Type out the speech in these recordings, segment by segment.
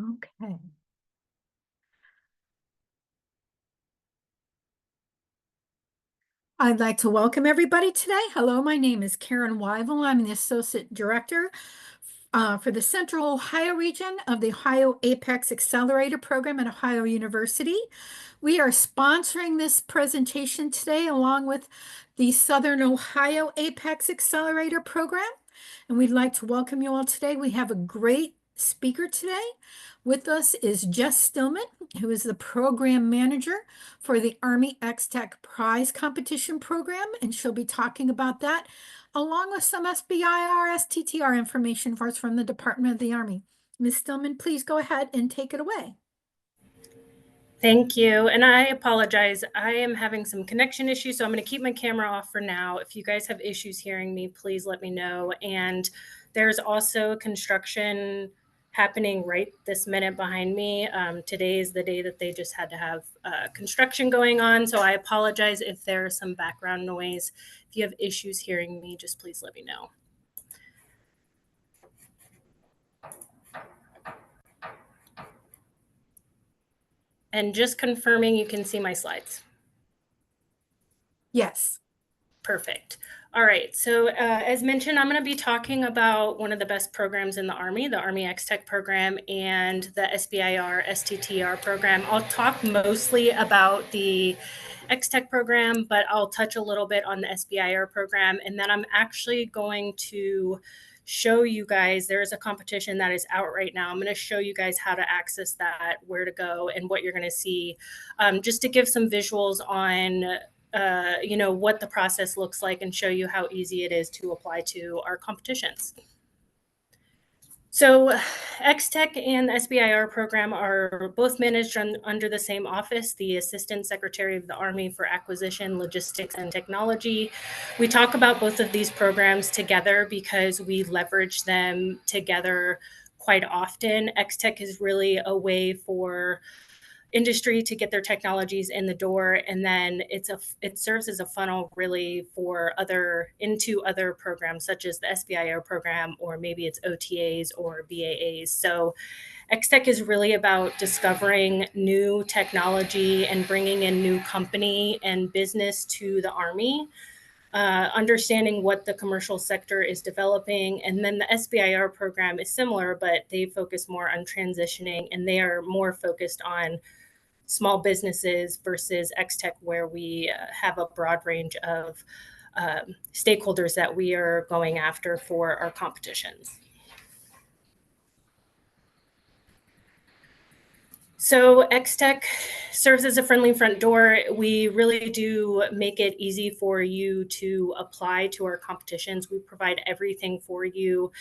Okay. I'd like to welcome everybody today. Hello, my name is Karen Wyville. I'm the Associate Director for the Central Ohio region of the Ohio Apex Accelerator Program at Ohio University. We are sponsoring this presentation today along with the Southern Ohio Apex Accelerator Program. And we'd like to welcome you all today. We have a great speaker today. With us is Jess Stillman, who is the program manager for the Army XTech Prize Competition Program, and she'll be talking about that along with some SBIR, STTR information for us from the Department of the Army. Ms. Stillman, please go ahead and take it away. Thank you. And I apologize. I am having some connection issues, so I'm going to keep my camera off for now. If you guys have issues hearing me, please let me know. And there's also construction happening right this minute behind me. Today is the day that they just had to have construction going on. So I apologize if there's some background noise. If you have issues hearing me, just please let me know. And just confirming you can see my slides. Yes. Perfect. All right. So as mentioned, I'm going to be talking about one of the best programs in the Army XTech program, and the SBIR, STTR program. I'll talk mostly about the XTech program, but I'll touch a little bit on the SBIR program. And then I'm actually going to show you guys, there's a competition that is out right now. I'm going to show you guys how to access that, where to go, and what you're going to see, just to give some visuals on what the process looks like and show you how easy it is to apply to our competitions. So XTech and the SBIR program are both managed under the same office, the Assistant Secretary of the Army for Acquisition, Logistics, and Technology. We talk about both of these programs together because we leverage them together quite often. XTech is really a way for industry to get their technologies in the door, and then it serves as a funnel really for into other programs such as the SBIR program, or maybe it's OTAs or BAAs. So XTech is really about discovering new technology and bringing in new company and business to the Army, understanding what the commercial sector is developing. And then the SBIR program is similar, but they focus more on transitioning, and they are more focused on small businesses versus XTech, where we have a broad range of stakeholders that we are going after for our competitions. So XTech serves as a friendly front door. We really do make it easy for you to apply to our competitions. We provide everything for you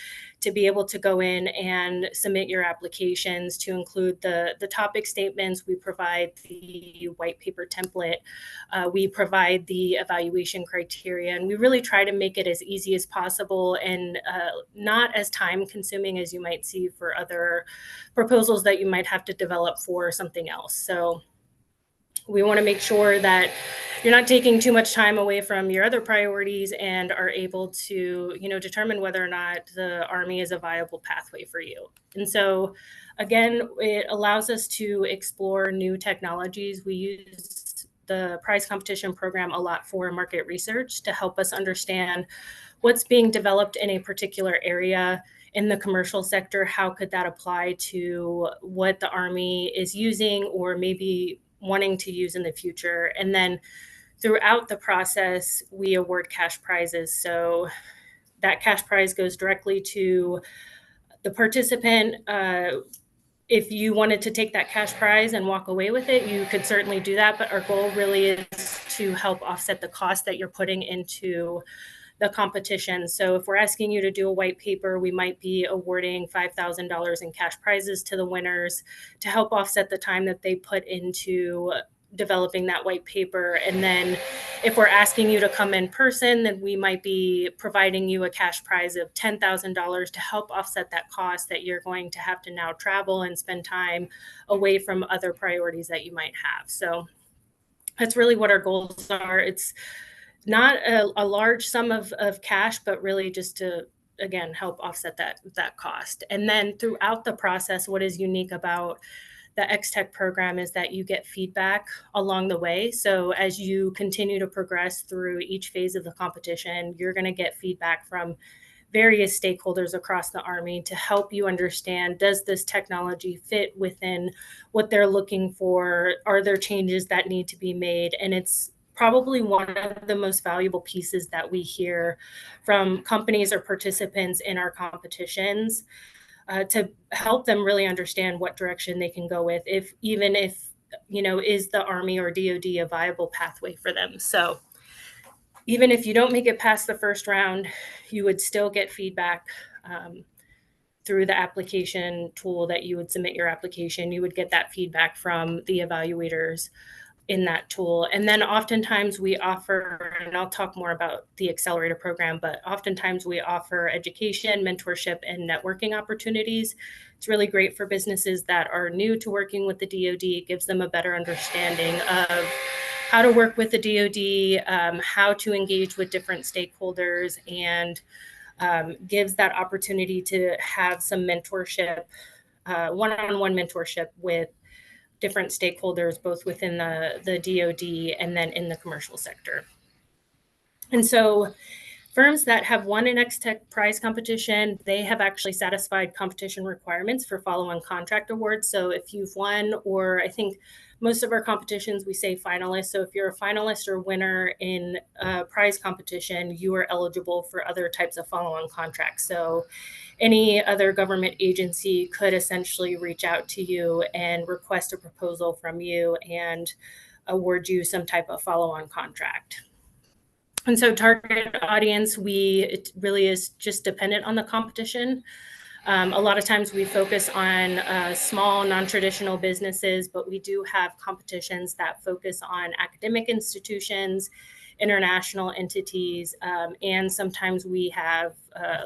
to be able to go in and submit your applications, to include the topic statements. We provide the white paper template. We provide the evaluation criteria, and we really try to make it as easy as possible and not as time consuming as you might see for other proposals that you might have to develop for something else. So we want to make sure that you're not taking too much time away from your other priorities and are able to, determine whether or not the Army is a viable pathway for you. And so, again, it allows us to explore new technologies. We use the prize competition program a lot for market research to help us understand what's being developed in a particular area in the commercial sector. How could that apply to what the Army is using or maybe wanting to use in the future? And then throughout the process, we award cash prizes. So that cash prize goes directly to the participant. If you wanted to take that cash prize and walk away with it, you could certainly do that. But our goal really is to help offset the cost that you're putting into the competition. So if we're asking you to do a white paper, we might be awarding $5,000 in cash prizes to the winners to help offset the time that they put into developing that white paper. And then if we're asking you to come in person, then we might be providing you a cash prize of $10,000 to help offset that cost that you're going to have to now travel and spend time away from other priorities that you might have. So that's really what our goals are. It's not a large sum of cash, but really just to again, help offset that cost. And then throughout the process, what is unique about the XTech program is that you get feedback along the way. So as you continue to progress through each phase of the competition, you're going to get feedback from various stakeholders across the Army to help you understand, does this technology fit within what they're looking for? Are there changes that need to be made? And it's probably one of the most valuable pieces that we hear from companies or participants in our competitions, to help them really understand what direction they can go with, if is the Army or DoD a viable pathway for them. So even if you don't make it past the first round, you would still get feedback through the application tool that you would submit your application. You would get that feedback from the evaluators in that tool. And then oftentimes we offer, and I'll talk more about the accelerator program, but oftentimes we offer education, mentorship, and networking opportunities. It's really great for businesses that are new to working with the DoD. It gives them a better understanding of how to work with the DoD, how to engage with different stakeholders, and gives that opportunity to have some mentorship, one-on-one mentorship with different stakeholders, both within the DoD and then in the commercial sector. And so firms that have won an XTech prize competition, they have actually satisfied competition requirements for follow-on contract awards. So if you've won, or I think most of our competitions, we say finalist. So if you're a finalist or winner in a prize competition, you are eligible for other types of follow-on contracts. So any other government agency could essentially reach out to you and request a proposal from you and award you some type of follow-on contract. And so target audience, it really is just dependent on the competition. A lot of times we focus on small, non-traditional businesses, but we do have competitions that focus on academic institutions, international entities, and sometimes we have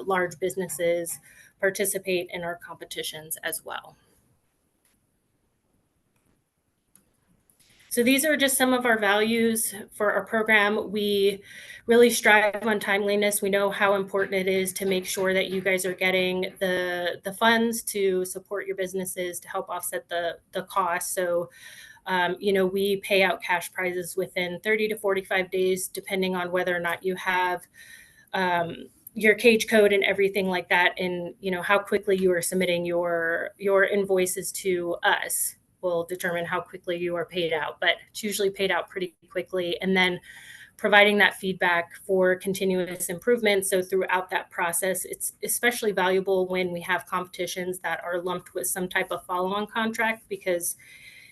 large businesses participate in our competitions as well. So these are just some of our values for our program. We really strive on timeliness. We know how important it is to make sure that you guys are getting the funds to support your businesses to help offset the cost. So we pay out cash prizes within 30 to 45 days, depending on whether or not you have your cage code and everything like that, and how quickly you are submitting your invoices to us will determine how quickly you are paid out, but it's usually paid out pretty quickly. And then providing that feedback for continuous improvement. So throughout that process, it's especially valuable when we have competitions that are lumped with some type of follow-on contract, because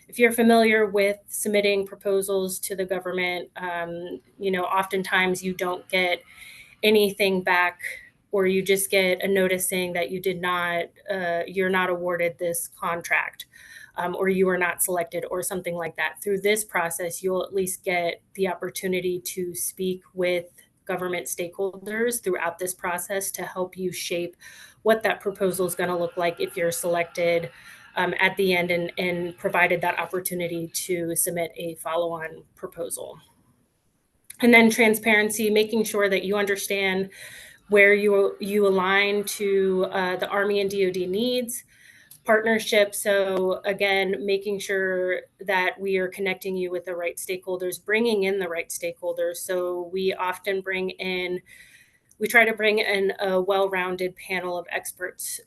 if you're familiar with submitting proposals to the government, oftentimes you don't get anything back, or you just get a notice saying that you're not awarded this contract, or you are not selected, or something like that. Through this process, you'll at least get the opportunity to speak with government stakeholders throughout this process to help you shape what that proposal is going to look like if you're selected at the end, and provided that opportunity to submit a follow-on proposal. And then transparency, making sure that you understand where you align to the Army and DoD needs. Partnership, so again, making sure that we are connecting you with the right stakeholders, bringing in the right stakeholders. So we try to bring in a well-rounded panel of experts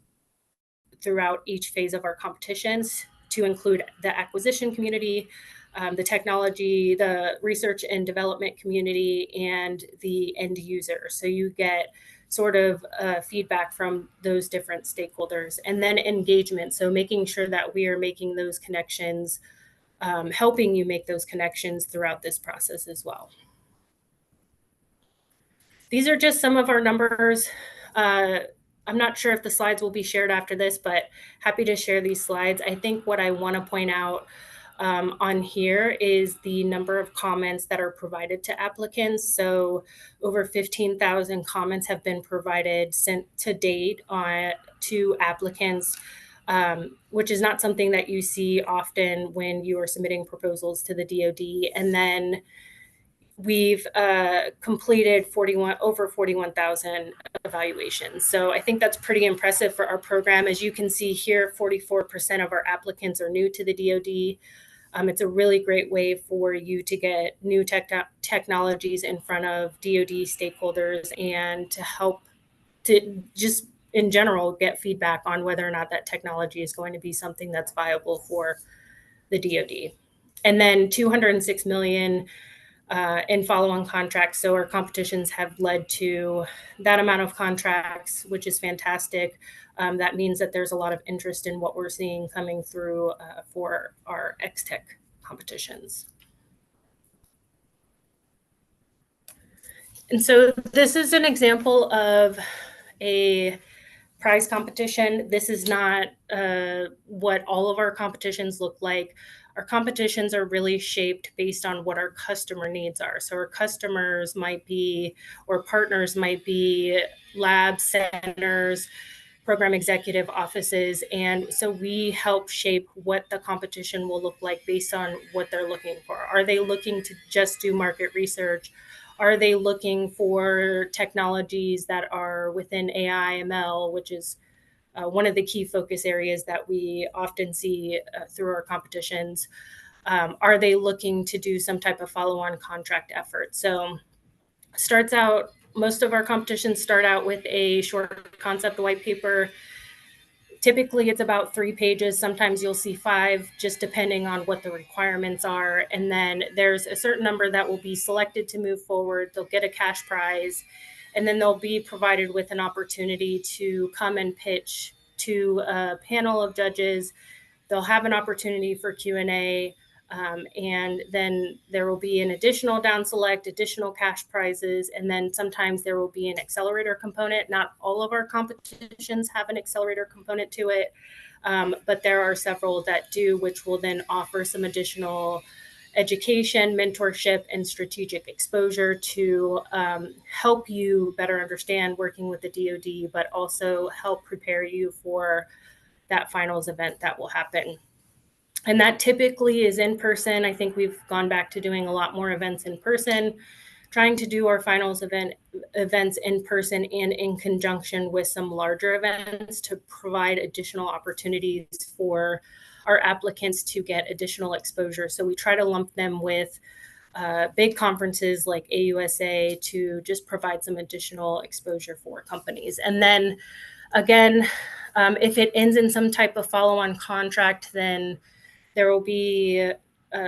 throughout each phase of our competitions, to include the acquisition community, the technology, the research and development community, and the end user. So you get sort of feedback from those different stakeholders. And then engagement, so making sure that we are making those connections, helping you make those connections throughout this process as well. These are just some of our numbers. I'm not sure if the slides will be shared after this, but happy to share these slides. I think what I want to point out on here is the number of comments that are provided to applicants. So over 15,000 comments have been provided to date to applicants, which is not something that you see often when you are submitting proposals to the DoD. And then we've completed over 41,000 evaluations. So I think that's pretty impressive for our program. As you can see here, 44% of our applicants are new to the DoD. It's a really great way for you to get new technologies in front of DoD stakeholders and to help to just in general get feedback on whether or not that technology is going to be something that's viable for the DoD. And then 206 million in follow-on contracts. So our competitions have led to that amount of contracts, which is fantastic. That means that there's a lot of interest in what we're seeing coming through for our XTech competitions. And so this is an example of a prize competition. This is not what all of our competitions look like. Our competitions are really shaped based on what our customer needs are. So our customers might be, or partners might be lab centers, program executive offices. And so we help shape what the competition will look like based on what they're looking for. Are they looking to just do market research? Are they looking for technologies that are within AI, ML, which is one of the key focus areas that we often see through our competitions? Are they looking to do some type of follow-on contract effort? So most of our competitions start out with a short concept white paper. Typically, it's about 3 pages. Sometimes you'll see 5, just depending on what the requirements are. And then there's a certain number that will be selected to move forward. They'll get a cash prize, and then they'll be provided with an opportunity to come and pitch to a panel of judges. They'll have an opportunity for Q&A. And then there will be an additional down select, additional cash prizes, and then sometimes there will be an accelerator component. Not all of our competitions have an accelerator component to it, but there are several that do, which will then offer some additional education, mentorship, and strategic exposure to help you better understand working with the DoD, but also help prepare you for that finals event that will happen. And that typically is in person. I think we've gone back to doing a lot more events in person, trying to do our finals events in person and in conjunction with some larger events to provide additional opportunities for our applicants to get additional exposure. So we try to lump them with big conferences like AUSA to just provide some additional exposure for companies. And then again, if it ends in some type of follow-on contract, then there will be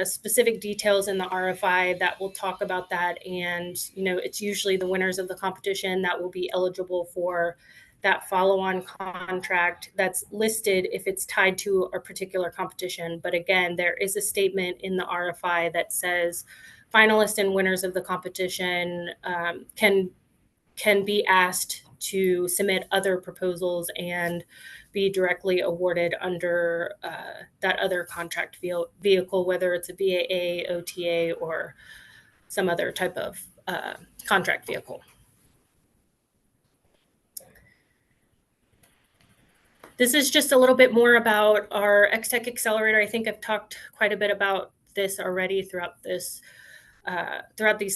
specific details in the RFI that will talk about that. And, it's usually the winners of the competition that will be eligible for that follow-on contract that's listed if it's tied to a particular competition. But again, there is a statement in the RFI that says finalists and winners of the competition can be asked to submit other proposals and be directly awarded under that other contract vehicle, whether it's a BAA, OTA, or some other type of contract vehicle. This is just a little bit more about our XTech Accelerator. I think I've talked quite a bit about this already throughout these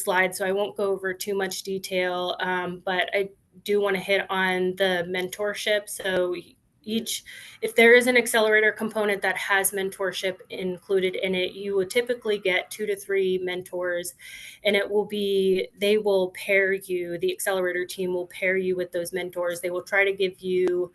slides, so I won't go over too much detail, but I do want to hit on the mentorship. So if there is an accelerator component that has mentorship included in it, you would typically get 2 to 3 mentors, and they will pair you, the accelerator team will pair you with those mentors. They will try to give you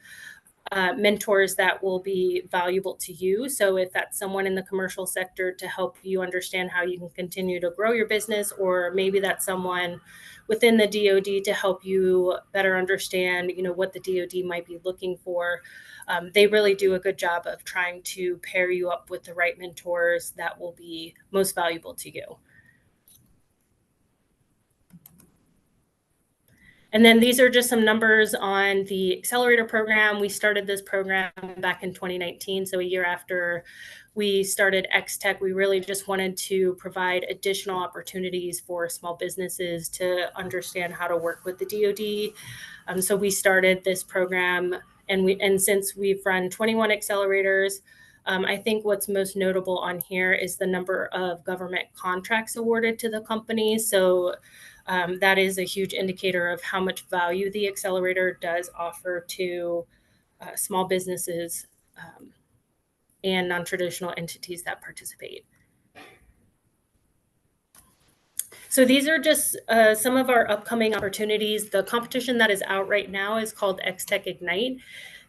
mentors that will be valuable to you. So if that's someone in the commercial sector to help you understand how you can continue to grow your business, or maybe that's someone within the DoD to help you better understand, what the DoD might be looking for. They really do a good job of trying to pair you up with the right mentors that will be most valuable to you. And then these are just some numbers on the accelerator program. We started this program back in 2019. So a year after we started XTech, we really just wanted to provide additional opportunities for small businesses to understand how to work with the DoD. So we started this program, and since we've run 21 accelerators, I think what's most notable on here is the number of government contracts awarded to the company. So that is a huge indicator of how much value the accelerator does offer to small businesses and non-traditional entities that participate. So these are just some of our upcoming opportunities. The competition that is out right now is called XTech Ignite.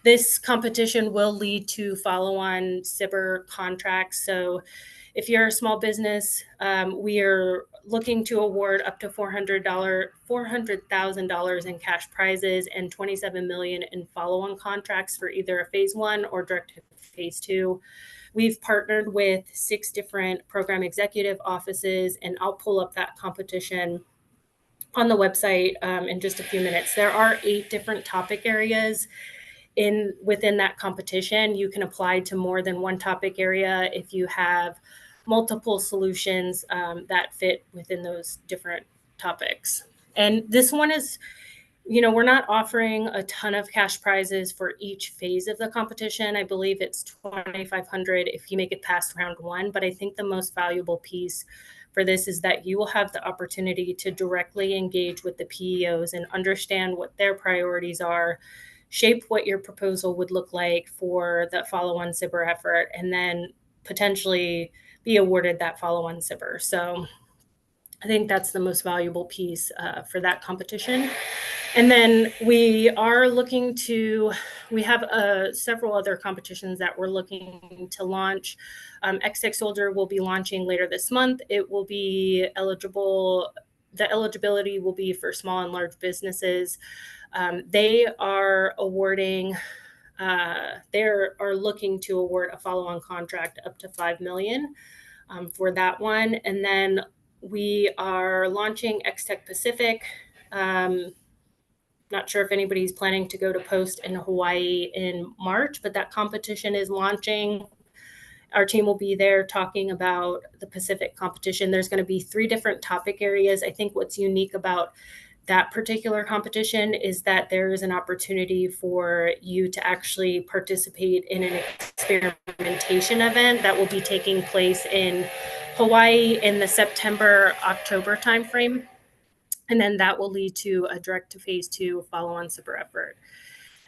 This competition will lead to follow-on SBIR contracts. So if you're a small business, we are looking to award up to $400,000 in cash prizes and $27 million in follow-on contracts for either a phase 1 or direct to phase 2. We've partnered with 6 different program executive offices, and I'll pull up that competition on the website in just a few minutes. There are 8 different topic areas within that competition. You can apply to more than one topic area if you have multiple solutions that fit within those different topics. And this one is, we're not offering a ton of cash prizes for each phase of the competition. I believe it's $2,500 if you make it past round 1. But I think the most valuable piece for this is that you will have the opportunity to directly engage with the PEOs and understand what their priorities are, shape what your proposal would look like for the follow-on SBIR effort, and then potentially be awarded that follow-on SBIR. So I think that's the most valuable piece for that competition. And then we have several other competitions that we're looking to launch. XTech Soldier will be launching later this month. It will be eligible. The eligibility will be for small and large businesses. They are looking to award a follow-on contract up to $5 million for that one. And then we are launching XTech Pacific. Not sure if anybody's planning to go to Post in Hawaii in March, but that competition is launching. Our team will be there talking about the Pacific competition. There's going to be 3 different topic areas. I think what's unique about that particular competition is that there is an opportunity for you to actually participate in an experimentation event that will be taking place in Hawaii in the September-October timeframe. And then that will lead to a direct to phase 2 follow-on SBIR effort.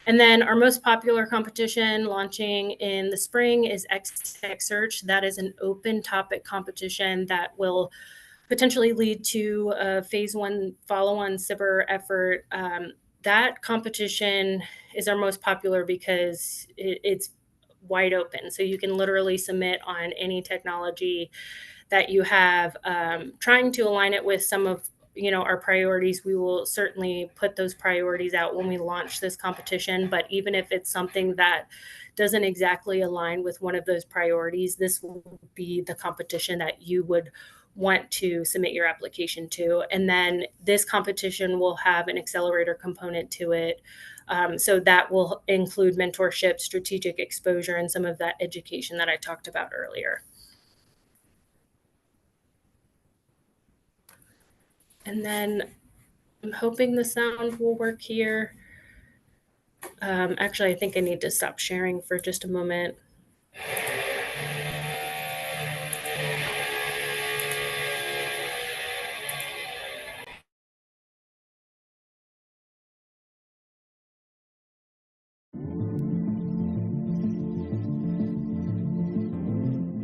And then our most popular competition launching in the spring is XTech Search. That is an open topic competition that will potentially lead to a phase 1 follow-on SBIR effort. That competition is our most popular because it's wide open. So you can literally submit on any technology that you have, trying to align it with some of our priorities. We will certainly put those priorities out when we launch this competition. But even if it's something that doesn't exactly align with one of those priorities, this will be the competition that you would want to submit your application to. And then this competition will have an accelerator component to it. So that will include mentorship, strategic exposure, and some of that education that I talked about earlier. And then I'm hoping the sound will work here. Actually, I think I need to stop sharing for just a moment.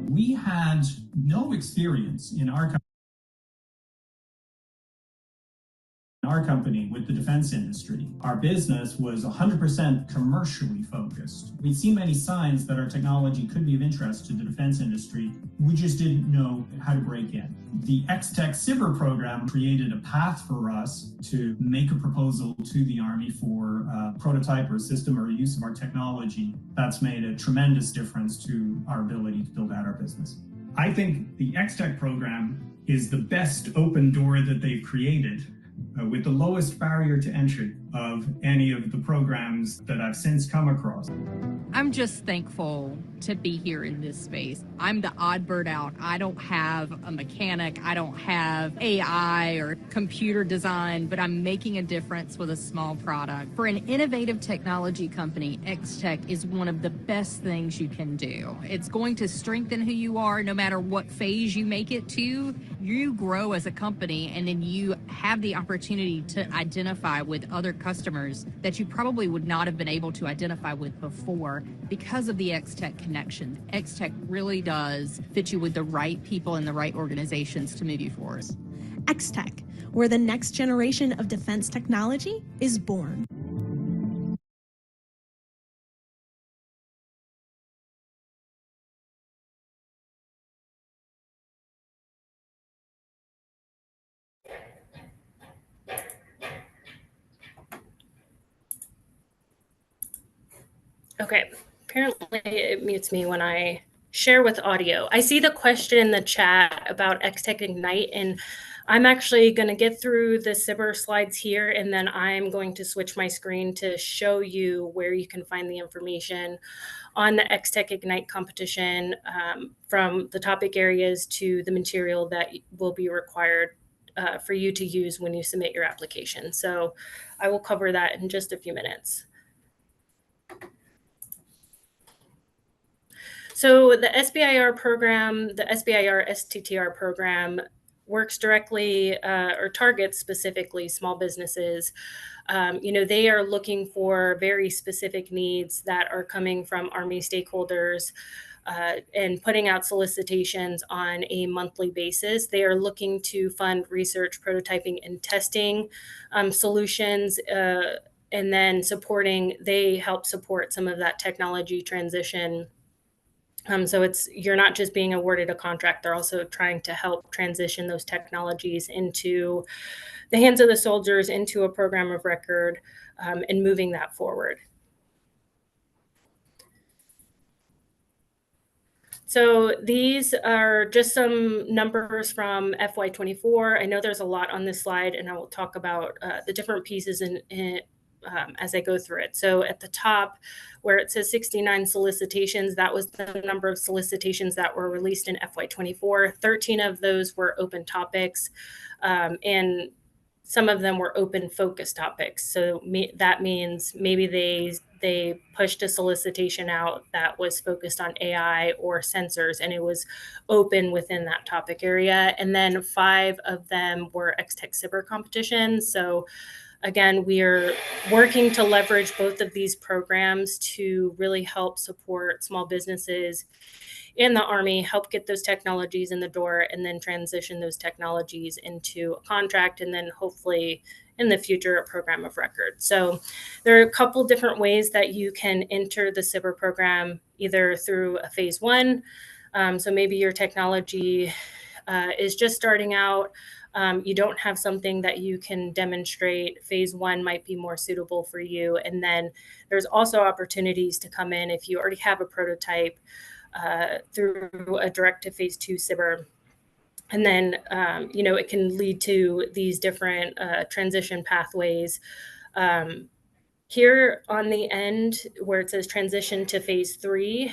We had no experience in our company with the defense industry. Our business was 100% commercially focused. We'd seen many signs that our technology could be of interest to the defense industry. We just didn't know how to break in. The XTech SBIR program created a path for us to make a proposal to the Army for a prototype or a system or use of our technology. That's made a tremendous difference to our ability to build out our business. I think the XTech program is the best open door that they've created, with the lowest barrier to entry of any of the programs that I've since come across. I'm just thankful to be here in this space. I'm the odd bird out. I don't have a mechanic. I don't have AI or computer design, but I'm making a difference with a small product. For an innovative technology company, XTech is one of the best things you can do. It's going to strengthen who you are no matter what phase you make it to. You grow as a company, and then you have the opportunity to identify with other customers that you probably would not have been able to identify with before because of the XTech connection. XTech really does fit you with the right people and the right organizations to move you forward. XTech, where the next generation of defense technology is born. Okay, apparently it mutes me when I share with audio. I see the question in the chat about XTech Ignite, and I'm actually going to get through the SIBR slides here, and then I'm going to switch my screen to show you where you can find the information on the XTech Ignite competition, from the topic areas to the material that will be required for you to use when you submit your application. So I will cover that in just a few minutes. So the SBIR program, the SBIR STTR program, works directly or targets specifically small businesses. They are looking for very specific needs that are coming from Army stakeholders and putting out solicitations on a monthly basis. They are looking to fund research, prototyping, and testing solutions. And then they help support some of that technology transition. So you're not just being awarded a contract, they're also trying to help transition those technologies into the hands of the soldiers, into a program of record, and moving that forward. So these are just some numbers from FY24. I know there's a lot on this slide, and I will talk about the different pieces as I go through it. So at the top, where it says 69 solicitations, that was the number of solicitations that were released in FY24. 13 of those were open topics, and some of them were open focus topics. So that means maybe they pushed a solicitation out that was focused on AI or sensors, and it was open within that topic area. And then 5 of them were XTech SIBR competitions. So again, we are working to leverage both of these programs to really help support small businesses in the Army, help get those technologies in the door, and then transition those technologies into a contract, and then hopefully in the future, a program of record. So there are a couple different ways that you can enter the SIBR program, either through a phase 1. So maybe your technology is just starting out. You don't have something that you can demonstrate. Phase 1 might be more suitable for you. And then there's also opportunities to come in if you already have a prototype through a direct to phase 2 SIBR. And then, it can lead to these different transition pathways. Here on the end where it says transition to phase 3,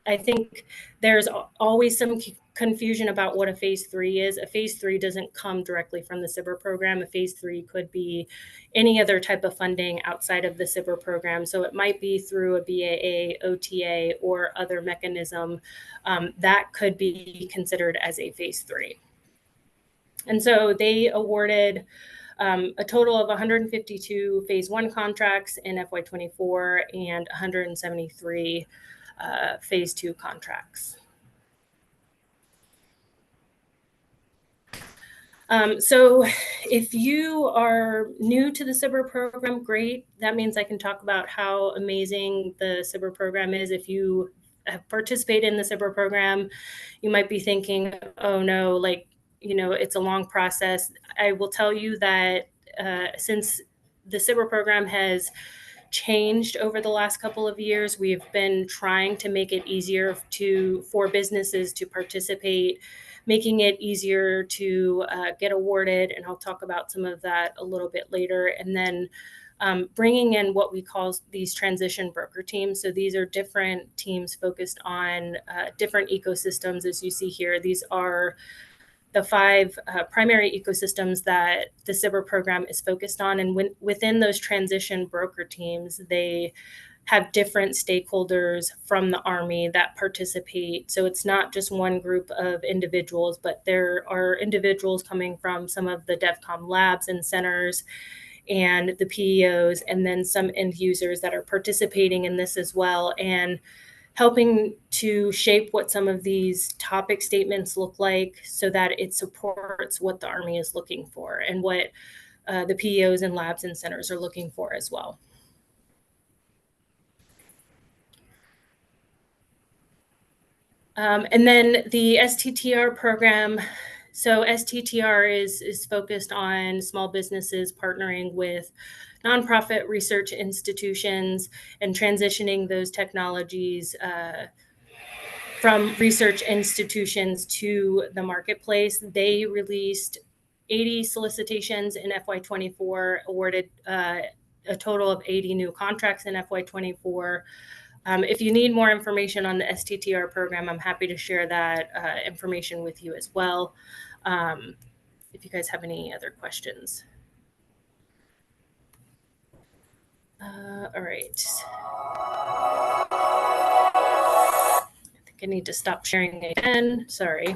I think there's always some confusion about what a phase 3 is. A phase 3 doesn't come directly from the SIBR program. A phase 3 could be any other type of funding outside of the SIBR program. So it might be through a BAA, OTA, or other mechanism that could be considered as a phase 3. And so they awarded a total of 152 phase 1 contracts in FY24 and 173 phase 2 contracts. So if you are new to the SIBR program, great. That means I can talk about how amazing the SIBR program is. If you have participated in the SIBR program, you might be thinking, oh no, it's a long process. I will tell you that since the SIBR program has changed over the last couple of years, we've been trying to make it easier for businesses to participate, making it easier to get awarded. And I'll talk about some of that a little bit later. And then bringing in what we call these transition broker teams. So these are different teams focused on different ecosystems. As you see here, these are the 5 primary ecosystems that the SBIR program is focused on. And within those transition broker teams, they have different stakeholders from the Army that participate. So it's not just one group of individuals, but there are individuals coming from some of the DEVCOM labs and centers and the PEOs, and then some end users that are participating in this as well, and helping to shape what some of these topic statements look like so that it supports what the Army is looking for and what the PEOs and labs and centers are looking for as well. And then the STTR program. So STTR is focused on small businesses partnering with nonprofit research institutions and transitioning those technologies from research institutions to the marketplace. They released 80 solicitations in FY24, awarded a total of 80 new contracts in FY24. If you need more information on the STTR program, I'm happy to share that information with you as well. If you guys have any other questions. All right. I think I need to stop sharing again. Sorry.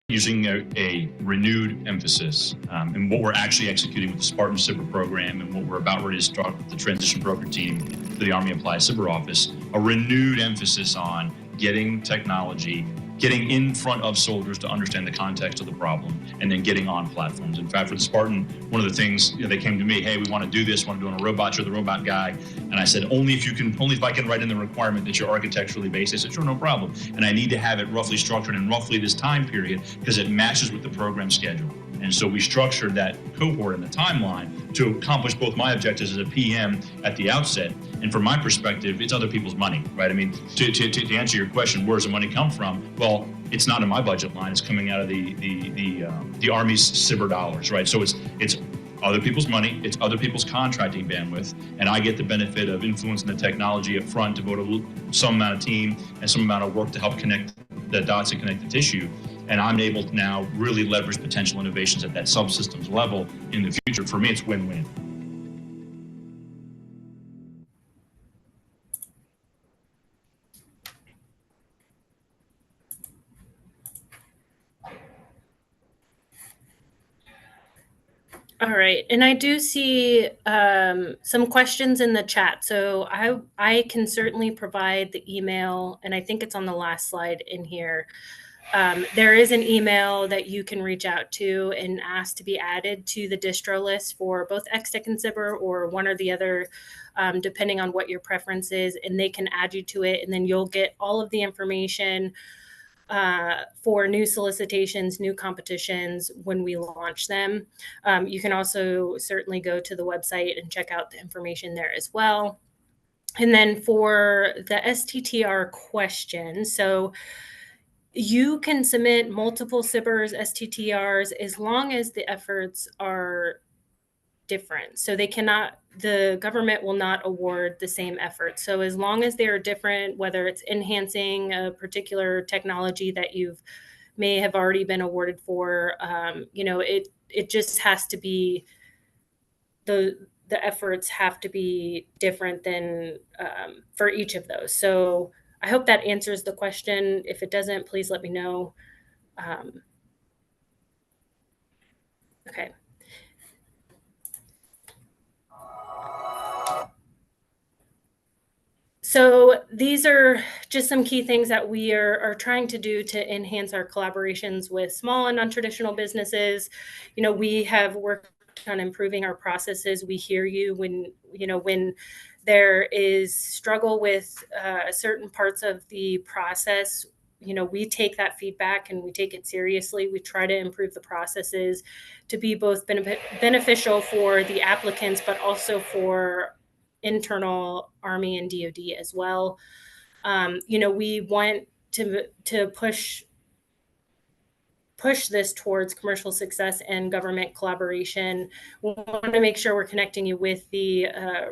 Using a renewed emphasis in what we're actually executing with the Spartan SBIR program and what we're about ready to start with the transition broker team to the Army Applied SBIR office, a renewed emphasis on getting technology, getting in front of soldiers to understand the context of the problem, and then getting on platforms. In fact, for the Spartan, one of the things, they came to me, hey, we want to do this, want to do it on a robot, you're the robot guy. And I said, only if I can write in the requirement that you're architecturally based. They said, sure, no problem. And I need to have it roughly structured in roughly this time period because it matches with the program schedule. And so we structured that cohort in the timeline to accomplish both my objectives as a PM at the outset. And from my perspective, it's other people's money, right? I mean, to answer your question, where does the money come from? Well, it's not in my budget line. It's coming out of the Army's SBIR dollars, right? So it's other people's money, it's other people's contracting bandwidth, and I get the benefit of influencing the technology up front, devote some amount of team and some amount of work to help connect the dots and connect the tissue. And I'm able to now really leverage potential innovations at that subsystems level in the future. For me, it's win-win. All right, and I do see some questions in the chat. So I can certainly provide the email, and I think it's on the last slide in here. There is an email that you can reach out to and ask to be added to the distro list for both XTech and SBIR, or one or the other, depending on what your preference is, and they can add you to it, and then you'll get all of the information for new solicitations, new competitions when we launch them. You can also certainly go to the website and check out the information there as well. And then for the STTR question, so you can submit multiple SBIRs, STTRs, as long as the efforts are different. So the government will not award the same effort. So as long as they are different, whether it's enhancing a particular technology that you've may have already been awarded for, it just has to be, the efforts have to be different than for each of those. So I hope that answers the question. If it doesn't, please let me know. Okay. So these are just some key things that we are trying to do to enhance our collaborations with small and non-traditional businesses. We have worked on improving our processes. We hear you when there is struggle with certain parts of the process. We take that feedback and we take it seriously. We try to improve the processes to be both beneficial for the applicants, but also for internal Army and DoD as well. We want to push this towards commercial success and government collaboration. We want to make sure we're connecting you with the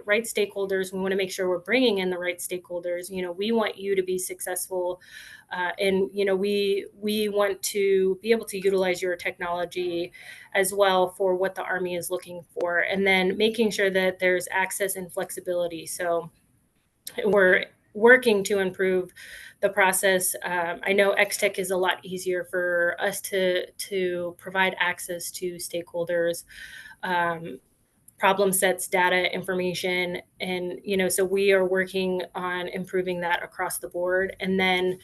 right stakeholders. We want to make sure we're bringing in the right stakeholders. We want you to be successful, and we want to be able to utilize your technology as well for what the Army is looking for, and then making sure that there's access and flexibility. So we're working to improve the process. I know XTech is a lot easier for us to provide access to stakeholders, problem sets, data, information, and so we are working on improving that across the board, and then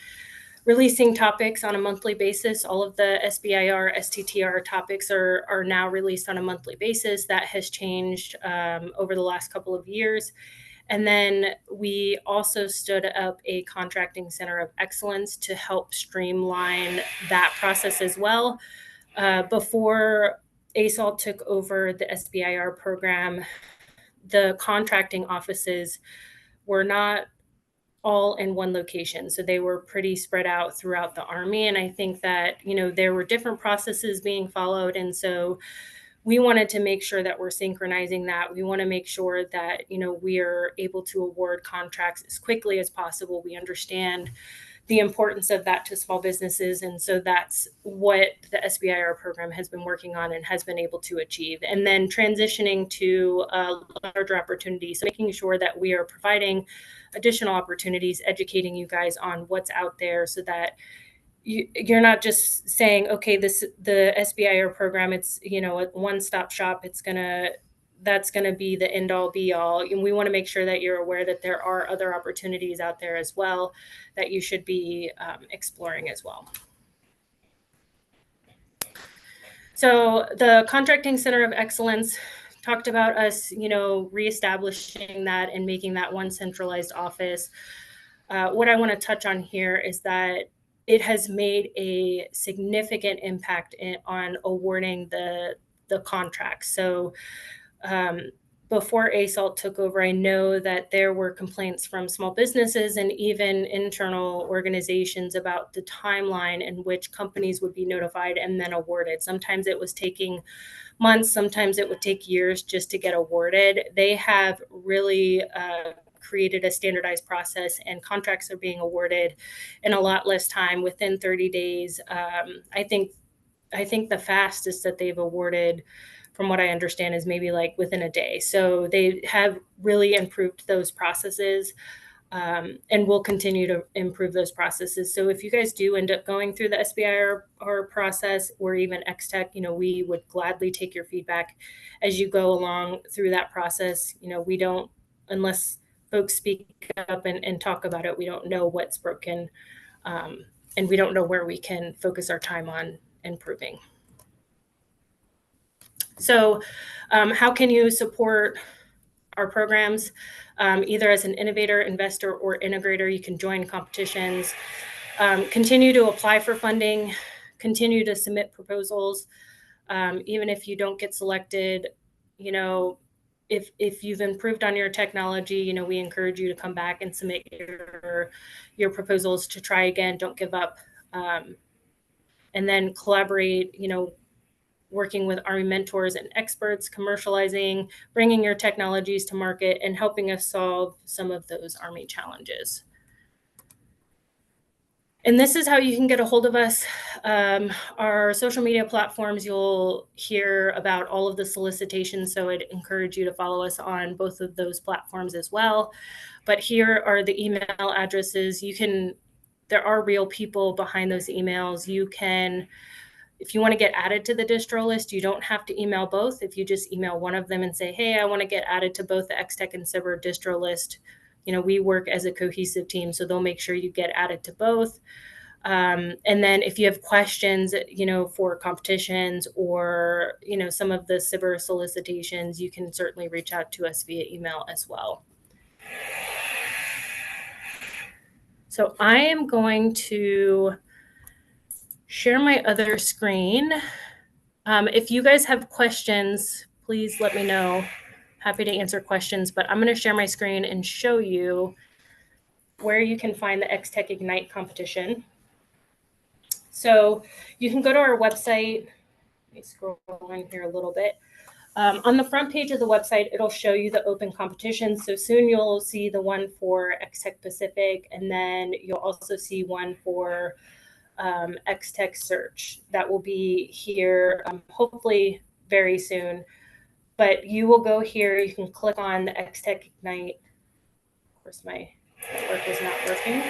releasing topics on a monthly basis. All of the SBIR, STTR topics are now released on a monthly basis. That has changed over the last couple of years. And then we also stood up a contracting center of excellence to help streamline that process as well. Before ASALT took over the SBIR program, the contracting offices were not all in one location. So they were pretty spread out throughout the Army. And I think that, there were different processes being followed. And so we wanted to make sure that we're synchronizing that. We want to make sure that, we are able to award contracts as quickly as possible. We understand the importance of that to small businesses. And so that's what the SBIR program has been working on and has been able to achieve. And then transitioning to larger opportunities, so making sure that we are providing additional opportunities, educating you guys on what's out there so that you're not just saying, okay, the SBIR program, it's, a one-stop shop. That's going to be the end all be all. And we want to make sure that you're aware that there are other opportunities out there as well that you should be exploring as well. So the Contracting Center of Excellence talked about us, reestablishing that and making that one centralized office. What I want to touch on here is that it has made a significant impact on awarding the contracts. So before ASALT took over, I know that there were complaints from small businesses and even internal organizations about the timeline in which companies would be notified and then awarded. Sometimes it was taking months, sometimes it would take years just to get awarded. They have really created a standardized process, and contracts are being awarded in a lot less time, within 30 days. I think the fastest that they've awarded, from what I understand, is maybe like within a day. So they have really improved those processes, and will continue to improve those processes. So if you guys do end up going through the SBIR process, or even XTech, we would gladly take your feedback as you go along through that process. We don't, unless folks speak up and talk about it, we don't know what's broken, and we don't know where we can focus our time on improving. So how can you support our programs? Either as an innovator, investor, or integrator. You can join competitions, continue to apply for funding, continue to submit proposals. Even if you don't get selected, if you've improved on your technology, we encourage you to come back and submit your proposals to try again. Don't give up. And then collaborate, working with Army mentors and experts, commercializing, bringing your technologies to market, and helping us solve some of those Army challenges. And this is how you can get a hold of us. Our social media platforms, you'll hear about all of the solicitations, so I'd encourage you to follow us on both of those platforms as well. But here are the email addresses. There are real people behind those emails. You can, if you want to get added to the distro list, you don't have to email both. If you just email one of them and say, hey, I want to get added to both the XTech and SBIR distro list, we work as a cohesive team, so they'll make sure you get added to both. And then if you have questions, for competitions or, some of the SBIR solicitations, you can certainly reach out to us via email as well. So I am going to share my other screen. If you guys have questions, please let me know. happy to answer questions, but I'm going to share my screen and show you where you can find the XTech Ignite competition. So you can go to our website. Let me scroll in here a little bit. On the front page of the website, it'll show you the open competitions. So soon you'll see the one for XTech Pacific, and then you'll also see one for XTech Search. That will be here hopefully very soon. But you will go here, you can click on the XTech Ignite. Of course, my network is not working.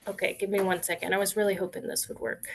Okay, give me 1 second. I was really hoping this would work.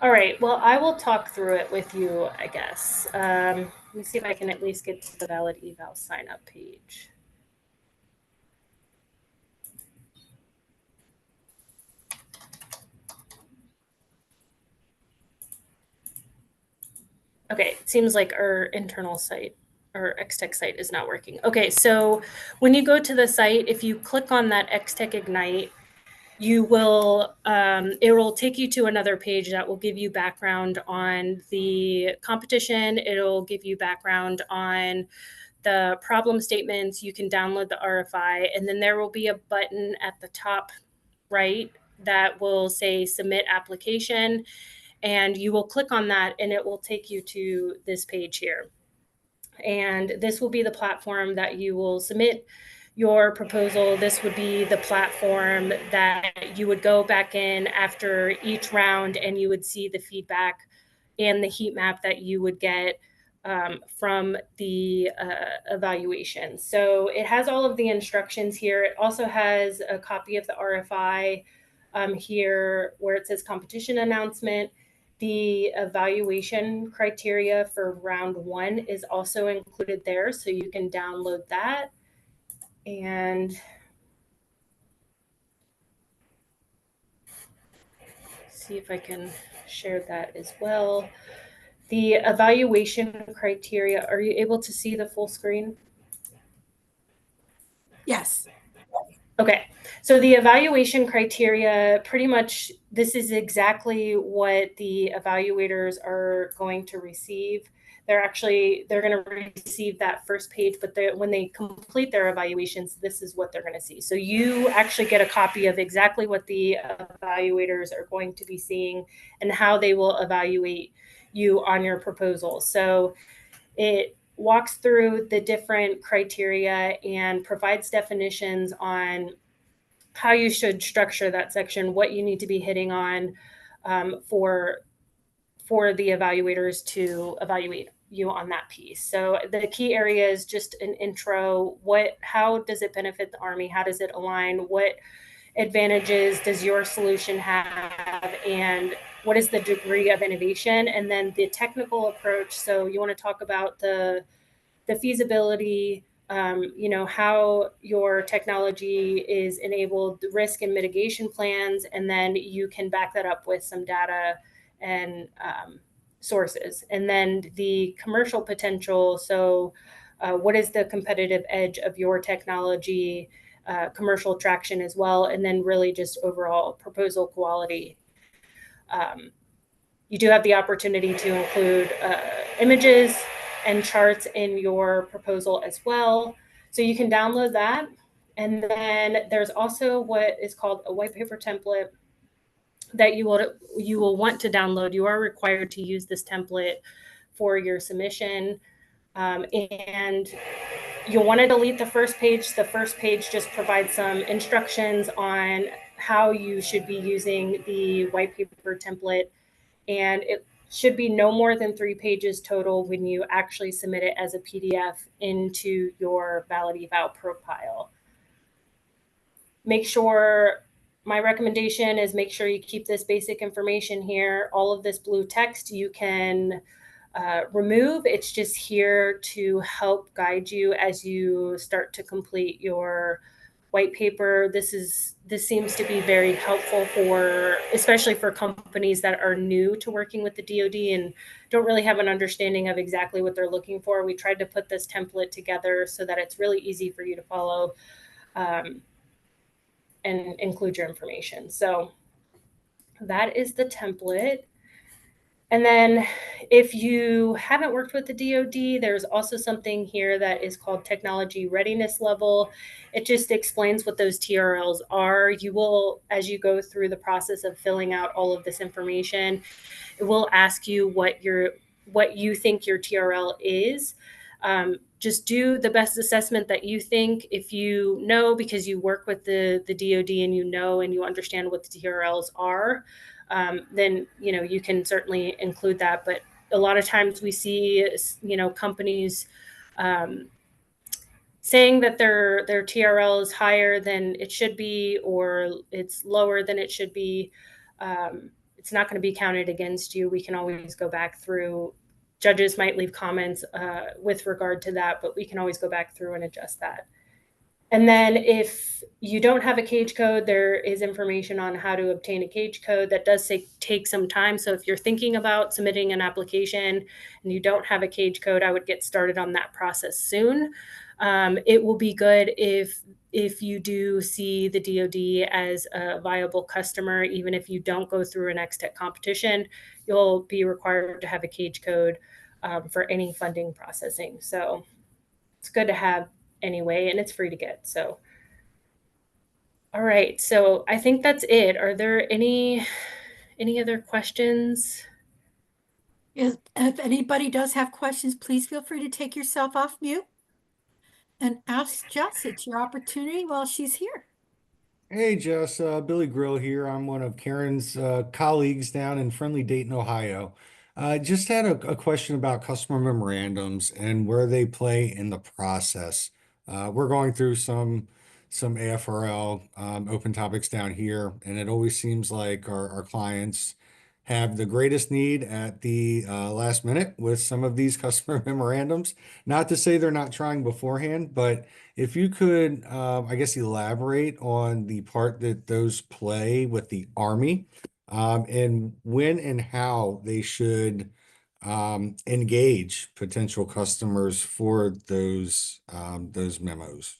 All right, well, I will talk through it with you, I guess. Let me see if I can at least get to the valid eval sign up page. Okay, it seems like our internal site, our XTech site is not working. Okay, so when you go to the site, if you click on that XTech Ignite, you will, it will take you to another page that will give you background on the competition. It'll give you background on the problem statements. You can download the RFI, and then there will be a button at the top right that will say submit application. And you will click on that and it will take you to this page here. And this will be the platform that you will submit your proposal. This would be the platform that you would go back in after each round and you would see the feedback and the heat map that you would get from the evaluation. So it has all of the instructions here. It also has a copy of the RFI here where it says competition announcement. The evaluation criteria for round 1 is also included there, so you can download that. And see if I can share that as well. The evaluation criteria, are you able to see the full screen? Yes. Okay, so the evaluation criteria, pretty much this is exactly what the evaluators are going to receive. They're going to receive that first page, but when they complete their evaluations, this is what they're going to see. So you actually get a copy of exactly what the evaluators are going to be seeing and how they will evaluate you on your proposal. So it walks through the different criteria and provides definitions on how you should structure that section, what you need to be hitting on for the evaluators to evaluate you on that piece. So the key area is just an intro. How does it benefit the Army? How does it align? What advantages does your solution have? And what is the degree of innovation? And then the technical approach. So you want to talk about the feasibility, how your technology is enabled, the risk and mitigation plans, and then you can back that up with some data and sources. And then the commercial potential. So what is the competitive edge of your technology, commercial traction as well, and then really just overall proposal quality. You do have the opportunity to include images and charts in your proposal as well. So you can download that. And then there's also what is called a white paper template that you will want to download. You are required to use this template for your submission. And you'll want to delete the first page. The first page just provides some instructions on how you should be using the white paper template. And it should be no more than 3 pages total when you actually submit it as a PDF into your valid eval profile. Make sure my recommendation is make sure you keep this basic information here. All of this blue text you can remove. It's just here to help guide you as you start to complete your white paper. This seems to be very helpful especially for companies that are new to working with the DoD and don't really have an understanding of exactly what they're looking for. We tried to put this template together so that it's really easy for you to follow and include your information. So that is the template. And then if you haven't worked with the DoD, there's also something here that is called technology readiness level. It just explains what those TRLs are. You will, as you go through the process of filling out all of this information, it will ask you what you think your TRL is. Just do the best assessment that you think. If you know, because you work with the DoD and you know and you understand what the TRLs are, then you can certainly include that. But a lot of times we see companies saying that their TRL is higher than it should be or it's lower than it should be. It's not going to be counted against you. We can always go back through. Judges might leave comments with regard to that, but we can always go back through and adjust that. And then if you don't have a cage code, there is information on how to obtain a cage code. That does take some time. So if you're thinking about submitting an application and you don't have a cage code, I would get started on that process soon. It will be good if you do see the DoD as a viable customer, even if you don't go through an XTech competition, you'll be required to have a cage code for any funding processing. So it's good to have anyway, and it's free to get. So, all right. So I think that's it. Are there any other questions? If anybody does have questions, please feel free to take yourself off mute and ask Jess. It's your opportunity while she's here. Hey, Jess, Billy Grill here. I'm one of Karen's colleagues down in friendly Dayton, Ohio. Just had a question about customer memorandums and where they play in the process. We're going through some AFRL open topics down here, and it always seems like our clients have the greatest need at the last minute with some of these customer memorandums. Not to say they're not trying beforehand, but if you could, I guess, elaborate on the part that those play with the Army, and when and how they should engage potential customers for those memos.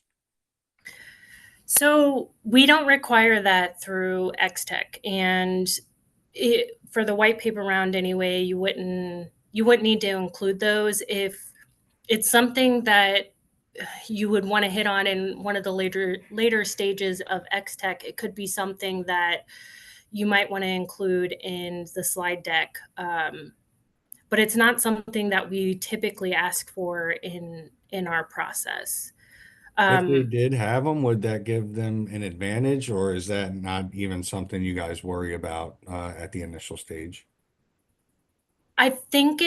So we don't require that through XTech, and for the white paper round anyway, you wouldn't need to include those. If it's something that you would want to hit on in one of the later stages of XTech, it could be something that you might want to include in the slide deck. But it's not something that we typically ask for in our process. If they did have them, would that give them an advantage, or is that not even something you guys worry about at the initial stage? I think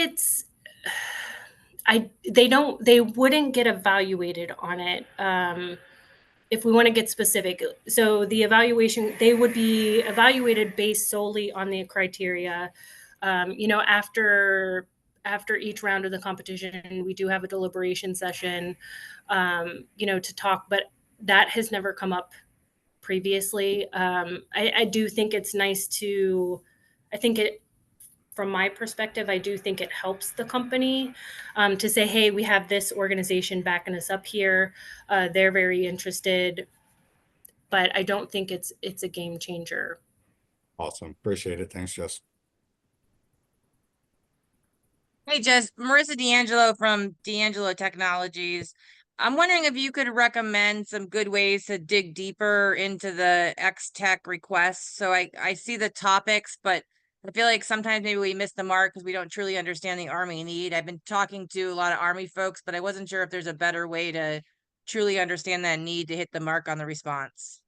they wouldn't get evaluated on it. If we want to get specific, so the evaluation, they would be evaluated based solely on the criteria. After each round of the competition, we do have a deliberation session, to talk, but that has never come up previously. I do think it's nice from my perspective, I do think it helps the company to say, hey, we have this organization backing us up here. They're very interested, but I don't think it's a game changer. Awesome. Appreciate it. Thanks, Jess. Hey, Jess, Marissa D'Angelo from D'Angelo Technologies. I'm wondering if you could recommend some good ways to dig deeper into the XTech requests. So I see the topics, but I feel like sometimes maybe we miss the mark because we don't truly understand the Army need. I've been talking to a lot of Army folks, but I wasn't sure if there's a better way to truly understand that need to hit the mark on the response.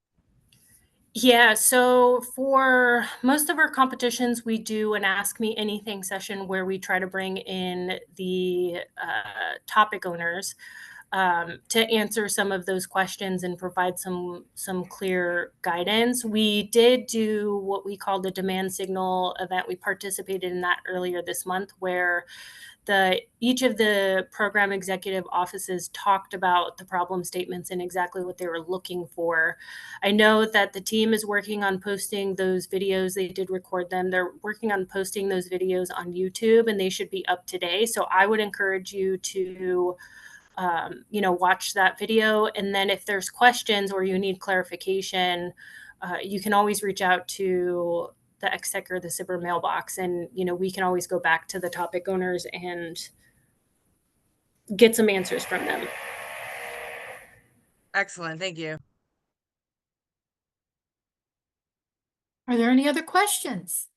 Yeah, so for most of our competitions, we do an Ask Me Anything session where we try to bring in the topic owners. to answer some of those questions and provide some clear guidance. We did do what we called the demand signal event. We participated in that earlier this month, where each of the program executive offices talked about the problem statements and exactly what they were looking for. I know that the team is working on posting those videos. They did record them. They're working on posting those videos on YouTube, and they should be up today. So I would encourage you to watch that video. And then if there's questions or you need clarification, you can always reach out to the XTech or the SIBR mailbox. And, we can always go back to the topic owners and get some answers from them. Excellent. Thank you. Are there any other questions?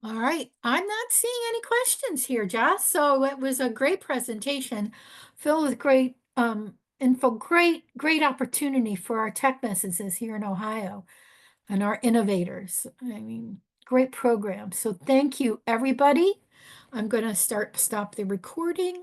All right, I'm not seeing any questions here, Joss. So it was a great presentation, filled with great info, great opportunity for our tech businesses here in Ohio and our innovators. I mean, great program. So thank you, everybody. I'm going to stop the recording.